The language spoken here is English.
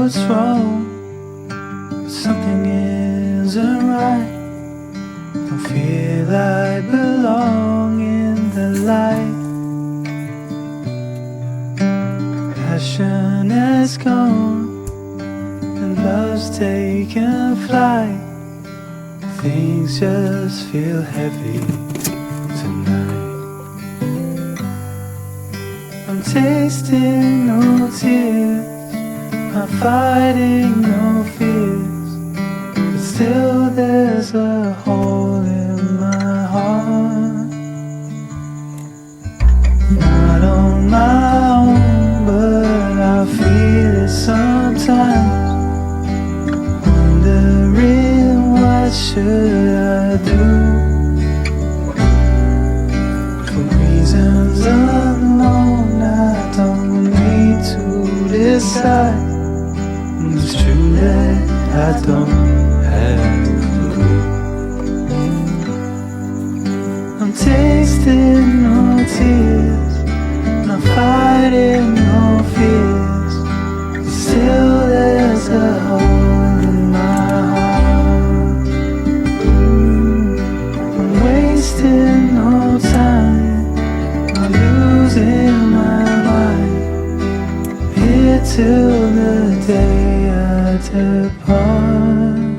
what's wrong, but something isn't right. Don't feel I belong in the light. Passion has gone and love's taken flight. Things just feel heavy tonight. I'm tasting no tears, I'm fighting no fears, but still there's a hole in my heart. Not on my own, but I feel it sometimes. Wondering what should I do? For reasons unknown, I don't need to decide. It's true that I don't have a clue. I'm tasting no tears, I'm fighting no fears, but still there's a hole in my heart. I'm wasting no time, I'm losing my mind, here till the day I depart.